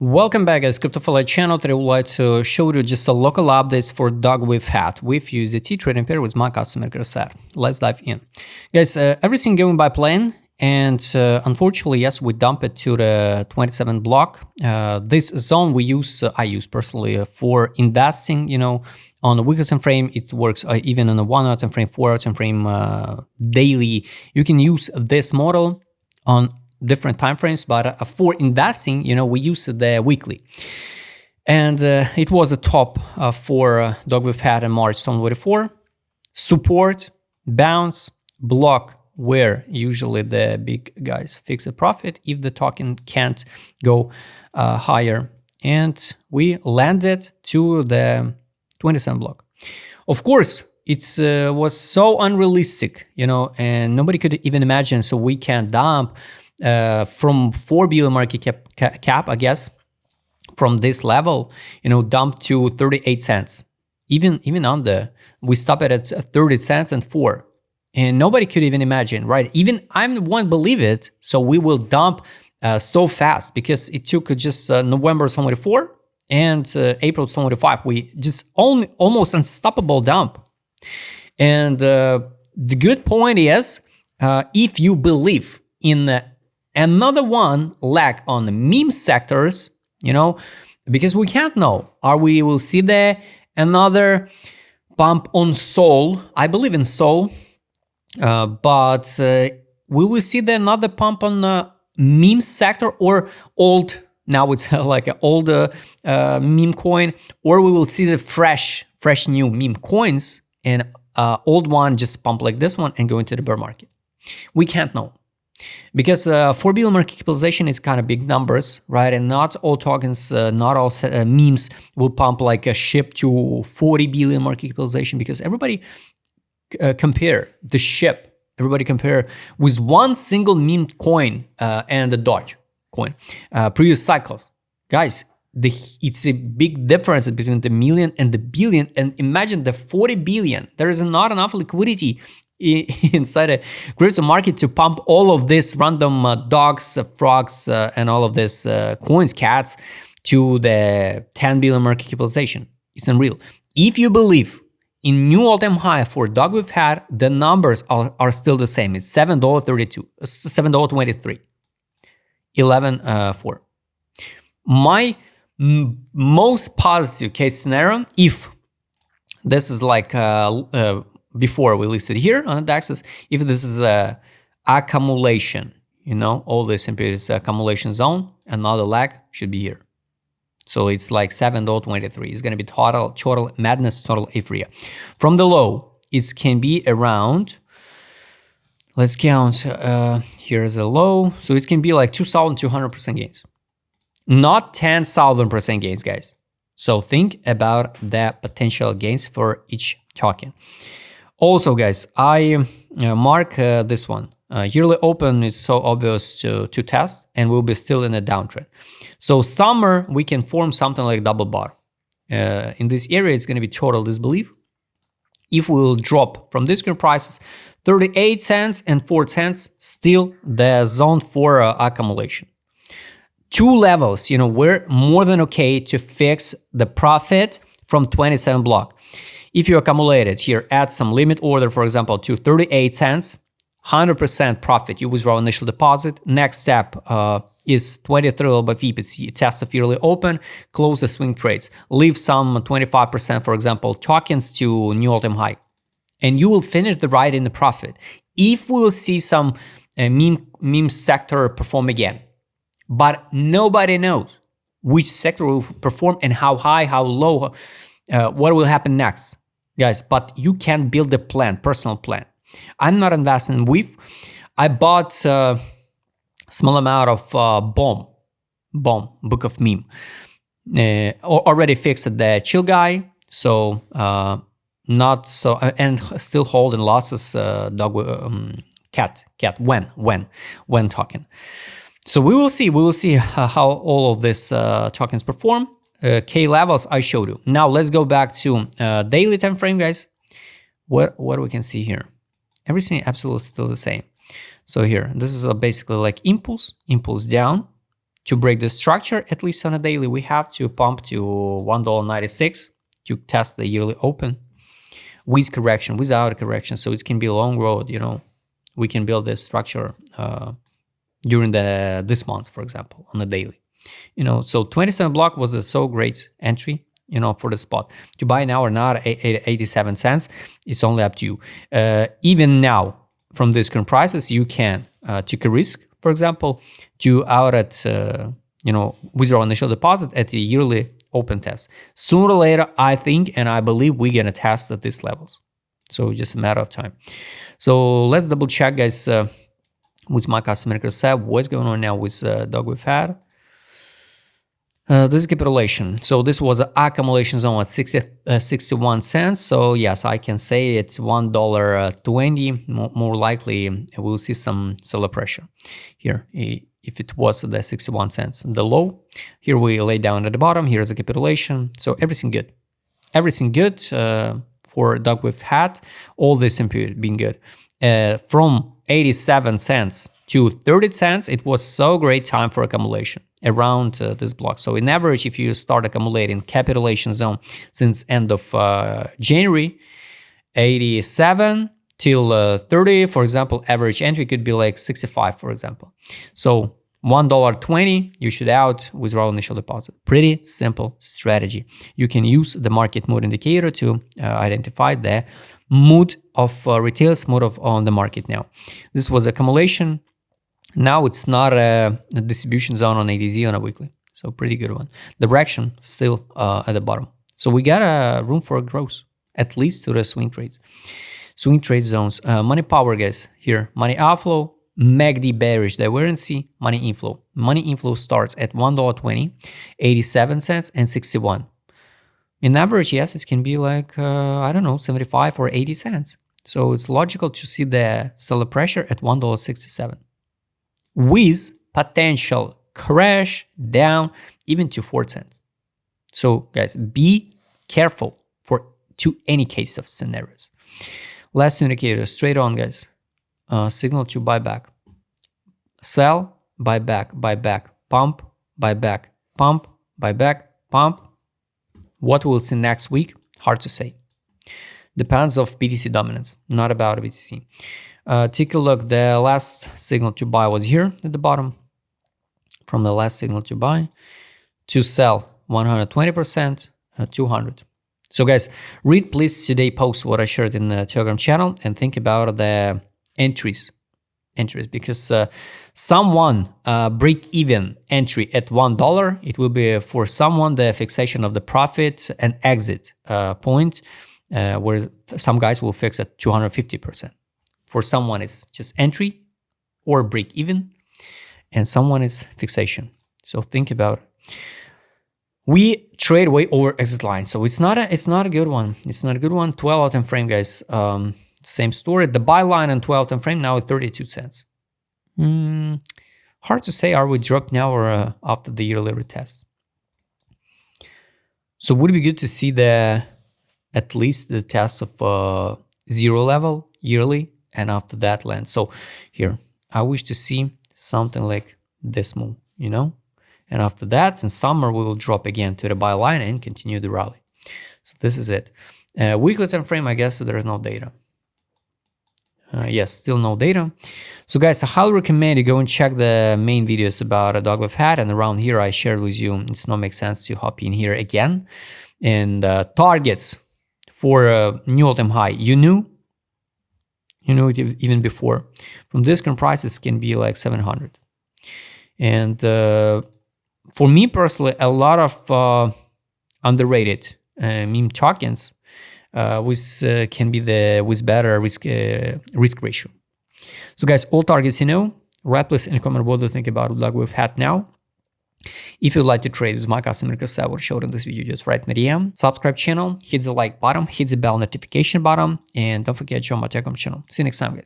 Welcome back, guys. Crypto channel. Today I would like to show you just a local updates for WIF hat. WIF USDT trading pair with my customer Grasser. Let's dive in, guys. Everything going by plan, and unfortunately, yes, we dump it to the 27 block. This zone I use personally for investing. You know, on the weekly time frame, it works even on a 1 hour time frame, 4 hour time frame, daily. You can use this model on different time frames, but for investing, you know, we use the weekly, and it was a top for WIF had in March 2024. Support, bounce, block, where usually the big guys fix a profit if the token can't go higher, and we landed to the 27 block. Of course, it was so unrealistic, you know, and nobody could even imagine. So we can dump from 4 billion market cap, I guess, from this level, you know, dump to 38 cents. Even on the, we stop it at 30 cents and 4. And nobody could even imagine, right? Even I'm the one believe it. So we will dump so fast because it took just November 2024 and April 2025. We just almost unstoppable dump. And the good point is, if you believe in another one lag on the meme sectors, you know, because we can't know, we will see another pump on Sol. I believe in Sol, but we will see another pump on the meme sector or old. Now it's like an old meme coin, or we will see the fresh new meme coins and old one just pump like this one and go into the bear market. We can't know. Because 4 billion market capitalization is kind of big numbers, right? And not all tokens, not all memes will pump like a ship to 40 billion market capitalization, because everybody compare the ship. Everybody compare with one single meme coin and the Doge coin, previous cycles. Guys, it's a big difference between the million and the billion. And imagine the 40 billion. There is not enough liquidity inside a crypto market to pump all of this random dogs, frogs, and all of this coins, cats, to the 10 billion market capitalization. It's unreal. If you believe in new all-time high for WIF had, the numbers are still the same. It's $7.32, $7.23, 11.4. My most positive case scenario, if this is like before we listed here on the DEXs, if this is a accumulation, you know, all this simply is accumulation zone, another lag should be here. So it's like 7.23. It's going to be total madness, total euphoria. From the low, it can be around, let's count, here's a low. So it can be like 2,200% gains, not 10,000% gains, guys. So think about the potential gains for each token. Also, guys, I mark this one. Yearly open is so obvious to test, and we'll be still in a downtrend. So summer, we can form something like double bar. In this area, it's going to be total disbelief. If we will drop from these current prices, 38 cents and 4 cents, still the zone for accumulation. Two levels, you know, we're more than okay to fix the profit from 27 block. If you accumulate it here, add some limit order, for example, to 38 cents, 100% profit, you withdraw initial deposit. Next step is 23 by VIP. It's a test of yearly open, close the swing trades. Leave some 25%, for example, tokens to new all-time high. And you will finish the ride in the profit. If we will see some meme sector perform again, but nobody knows which sector will perform and how high, how low, what will happen next, guys. But you can build a plan, personal plan. I'm not investing in WIF. I bought a small amount of BOM, Book of Meme. Already fixed the chill guy, so not so, and still holding losses. Cat when talking. So we will see how all of these tokens perform. K levels I showed you. Now let's go back to daily time frame, guys. What we can see here? Everything absolutely still the same. So here, this is basically like impulse down, to break the structure, at least on a daily, we have to pump to $1.96 to test the yearly open with correction, without a correction. So it can be a long road, we can build this structure during this month, for example, on a daily. So 27 block was a so great entry, for the spot. To buy now or not, 87 cents, it's only up to you. Even now, from these current prices, you can take a risk, for example, to out at, withdraw initial deposit at the yearly open test. Sooner or later, I think, and I believe we're going to test at these levels. So just a matter of time. So let's double check, guys, with my customer said what's going on now with dog we've had. This is capitulation. So this was an accumulation zone at 61 cents. So yes, I can say it's $1.20. More likely, we'll see some seller pressure here. If it was the 61 cents, the low, here we lay down at the bottom. Here's a capitulation. So everything good. Everything good for dog we've had. All this period being good. From 87 cents to 30 cents, it was so great time for accumulation around this block. So in average, if you start accumulating capitulation zone since end of January, 87 till 30, for example, average entry could be like 65, for example. So $1.20, you should out, withdraw initial deposit. Pretty simple strategy. You can use the market mood indicator to identify the mood of retail's mood on the market now. This was accumulation. Now it's not a distribution zone on ADZ on a weekly. So pretty good one. Direction still at the bottom. So we got a room for growth, at least to the swing trades. Swing trade zones. Money power, guys. Here, money outflow, MACD bearish divergency, money inflow. Money inflow starts at $1.20, 87 cents, and 61. In average, yes, it can be like, 75 or 80 cents. So it's logical to see the seller pressure at $1.67 with potential crash down even to 4 cents. So guys, be careful to any case of scenarios. Last indicator, straight on, guys. Signal to buyback. Sell, buyback, pump, buyback, pump, buyback, pump. What we'll see next week, hard to say. Depends of BTC dominance, not about BTC. Take a look, the last signal to buy was here at the bottom. From the last signal to buy, to sell 120%, 200. So guys, read please today post what I shared in the Telegram channel and think about the entries because someone break-even entry at $1, it will be for someone the fixation of the profit and exit point, where some guys will fix at 250%. For someone it's just entry or break-even, and someone is fixation. So think about it. We trade way over exit line, so it's not a good one. It's not a good one. 12-hour time frame, guys. Same story. The buy line on 12 time frame now at 32 cents. Hard to say. Are we dropped now or after the yearly retest? So would it be good to see at least the test of zero level yearly, and after that land. So here I wish to see something like this move, and after that in summer we will drop again to the buy line and continue the rally. So this is it. Weekly time frame, I guess there is no data. Yes, still no data. So guys, I highly recommend you go and check the main videos about a dog we've had, and around here I shared with you, it's not make sense to hop in here again. And targets for new all-time high, you knew it even before. From this current prices can be like 700. And for me personally, a lot of underrated meme tokens can be with better risk ratio. So guys, all targets write please in the comment what do you think about what we've had now. If you'd like to trade with my customer what showed in this video, just write me DM, subscribe channel, hit the like button, hit the bell notification button, and don't forget to join my Telegram channel. See you next time, guys.